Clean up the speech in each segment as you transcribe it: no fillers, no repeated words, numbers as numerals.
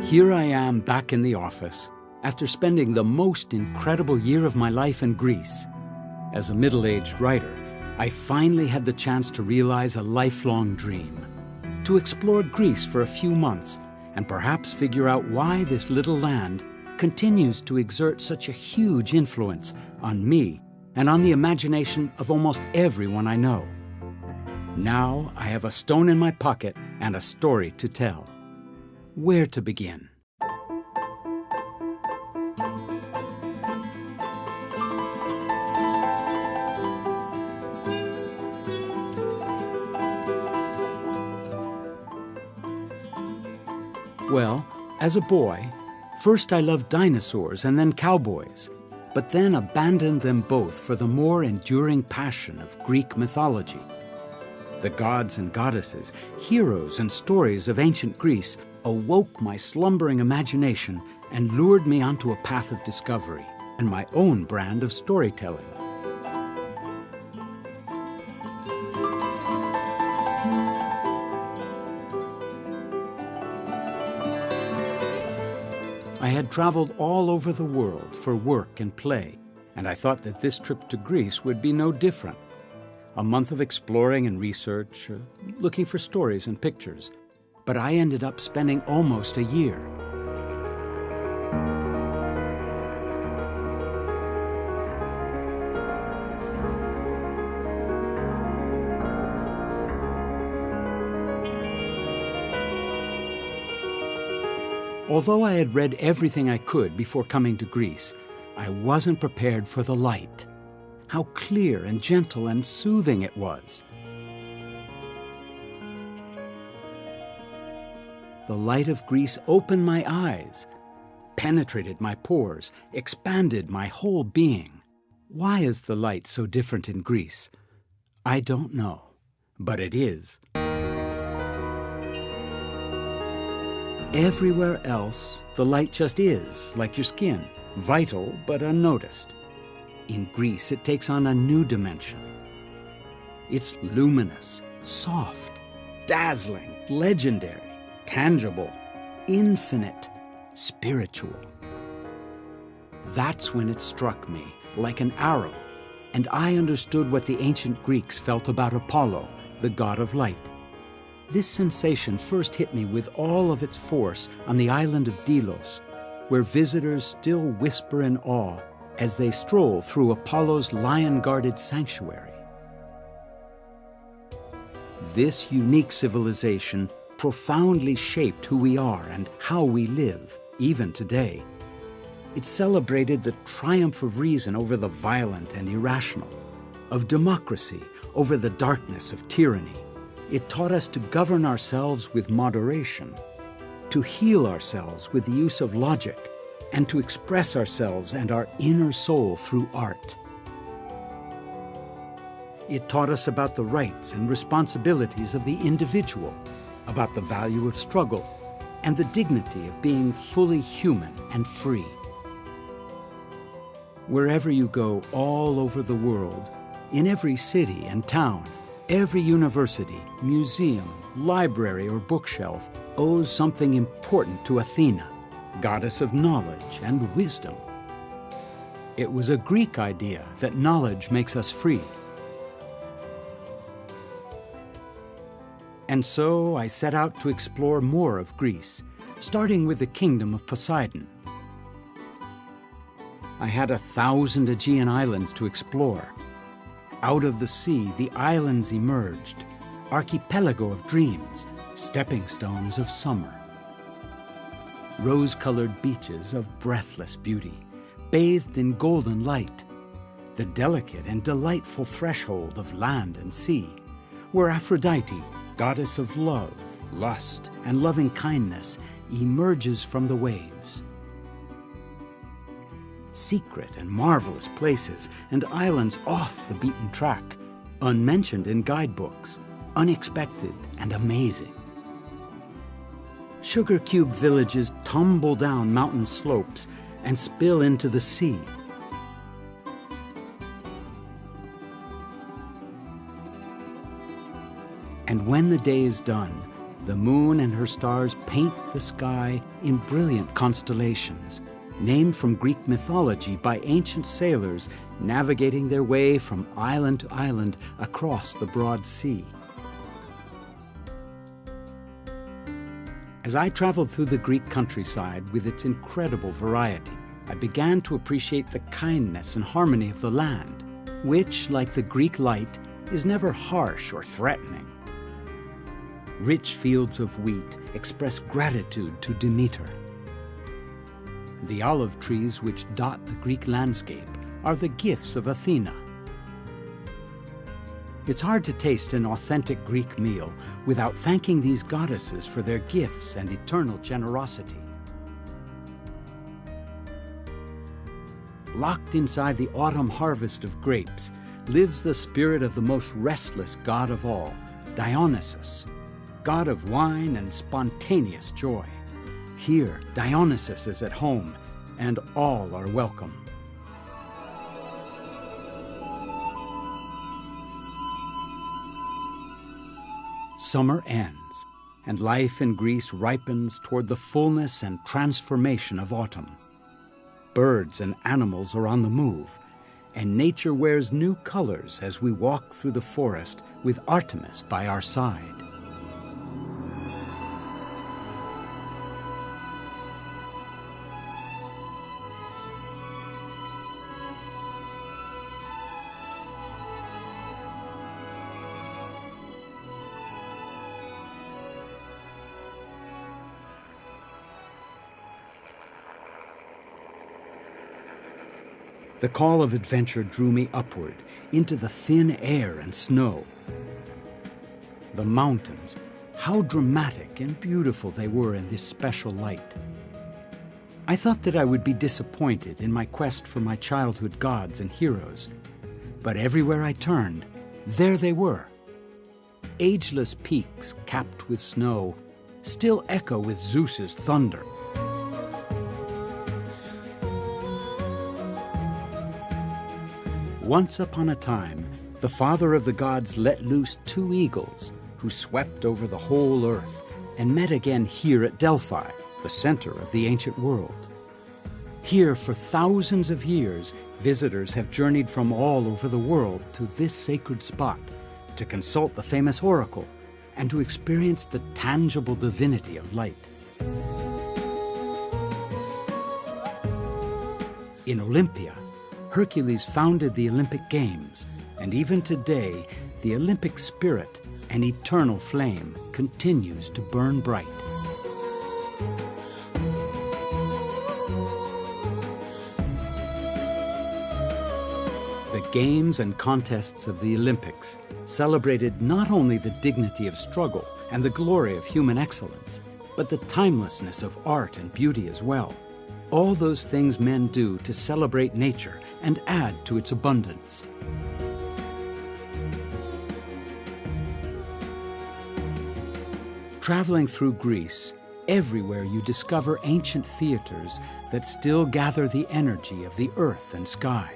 Here I am back in the office after spending the most incredible year of my life in Greece. As a middle-aged writer, I finally had the chance to realize a lifelong dream: to explore Greece for a few months and perhaps figure out why this little land continues to exert such a huge influence on me and on the imagination of almost everyone I know. Now I have a stone in my pocket and a story to tell. Where to begin? Well, as a boy, first I loved dinosaurs and then cowboys, but then abandoned them both for the more enduring passion of Greek mythology. The gods and goddesses, heroes and stories of ancient Greece awoke my slumbering imagination and lured me onto a path of discovery and my own brand of storytelling. I had traveled all over the world for work and play, and I thought that this trip to Greece would be no different. A month of exploring and research, looking for stories and pictures, but I ended up spending almost a year. Although I had read everything I could before coming to Greece, I wasn't prepared for the light. How clear and gentle and soothing it was. The light of Greece opened my eyes, penetrated my pores, expanded my whole being. Why is the light so different in Greece? I don't know, but it is. Everywhere else, the light just is, like your skin, vital but unnoticed. In Greece, it takes on a new dimension. It's luminous, soft, dazzling, legendary, tangible, infinite, spiritual. That's when it struck me, like an arrow, and I understood what the ancient Greeks felt about Apollo, the god of light. This sensation first hit me with all of its force on the island of Delos, where visitors still whisper in awe as they stroll through Apollo's lion-guarded sanctuary. This unique civilization profoundly shaped who we are and how we live, even today. It celebrated the triumph of reason over the violent and irrational, of democracy over the darkness of tyranny. It taught us to govern ourselves with moderation, to heal ourselves with the use of logic, and to express ourselves and our inner soul through art. It taught us about the rights and responsibilities of the individual, about the value of struggle, and the dignity of being fully human and free. Wherever you go all over the world, in every city and town, every university, museum, library, or bookshelf owes something important to Athena, goddess of knowledge and wisdom. It was a Greek idea that knowledge makes us free. And so I set out to explore more of Greece, starting with the kingdom of Poseidon. I had 1,000 Aegean islands to explore. Out of the sea, the islands emerged, archipelago of dreams, stepping stones of summer. Rose-colored beaches of breathless beauty, bathed in golden light, the delicate and delightful threshold of land and sea, where Aphrodite, goddess of love, lust, and loving kindness, emerges from the waves. Secret and marvelous places and islands off the beaten track, unmentioned in guidebooks, unexpected and amazing. Sugar cube villages tumble down mountain slopes and spill into the sea. And when the day is done, The moon and her stars paint the sky in brilliant constellations, named from Greek mythology by ancient sailors navigating their way from island to island across the broad sea. As I traveled through the Greek countryside with its incredible variety, I began to appreciate the kindness and harmony of the land, which, like the Greek light, is never harsh or threatening. Rich fields of wheat express gratitude to Demeter. The olive trees which dot the Greek landscape are the gifts of Athena. It's hard to taste an authentic Greek meal without thanking these goddesses for their gifts and eternal generosity. Locked inside the autumn harvest of grapes lives the spirit of the most restless god of all, Dionysus, god of wine and spontaneous joy. Here, Dionysus is at home, and all are welcome. Summer ends, and life in Greece ripens toward the fullness and transformation of autumn. Birds and animals are on the move, and nature wears new colors as we walk through the forest with Artemis by our side. The call of adventure drew me upward, into the thin air and snow. The mountains, how dramatic and beautiful they were in this special light. I thought that I would be disappointed in my quest for my childhood gods and heroes, but everywhere I turned, there they were. Ageless peaks capped with snow still echo with Zeus's thunder. Once upon a time, the father of the gods let loose 2 eagles who swept over the whole earth and met again here at Delphi, the center of the ancient world. Here, for thousands of years, visitors have journeyed from all over the world to this sacred spot to consult the famous oracle and to experience the tangible divinity of light. In Olympia, Hercules founded the Olympic Games, and even today, the Olympic spirit, an eternal flame, continues to burn bright. The games and contests of the Olympics celebrated not only the dignity of struggle and the glory of human excellence, but the timelessness of art and beauty as well. All those things men do to celebrate nature and add to its abundance. Traveling through Greece, everywhere you discover ancient theaters that still gather the energy of the earth and sky.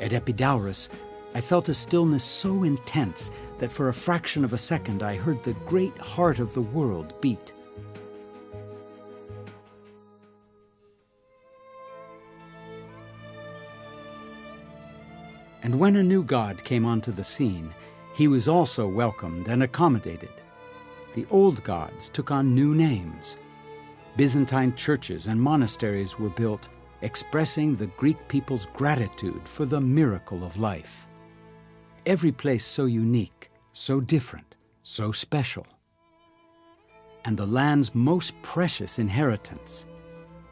At Epidaurus, I felt a stillness so intense that for a fraction of a second I heard the great heart of the world beat. And when a new god came onto the scene, he was also welcomed and accommodated. The old gods took on new names. Byzantine churches and monasteries were built, expressing the Greek people's gratitude for the miracle of life. Every place so unique, so different, so special. And the land's most precious inheritance,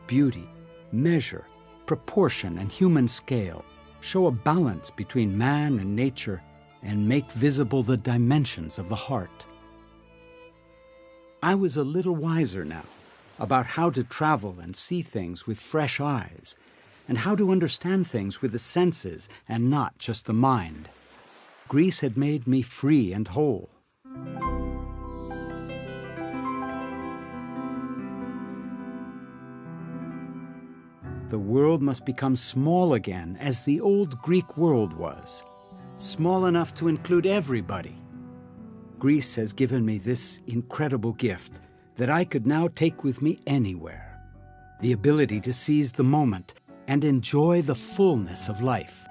beauty, measure, proportion, and human scale, show a balance between man and nature and make visible the dimensions of the heart. I was a little wiser now about how to travel and see things with fresh eyes, and how to understand things with the senses and not just the mind. Greece had made me free and whole. The world must become small again, as the old Greek world was, small enough to include everybody. Greece has given me this incredible gift that I could now take with me anywhere: the ability to seize the moment and enjoy the fullness of life.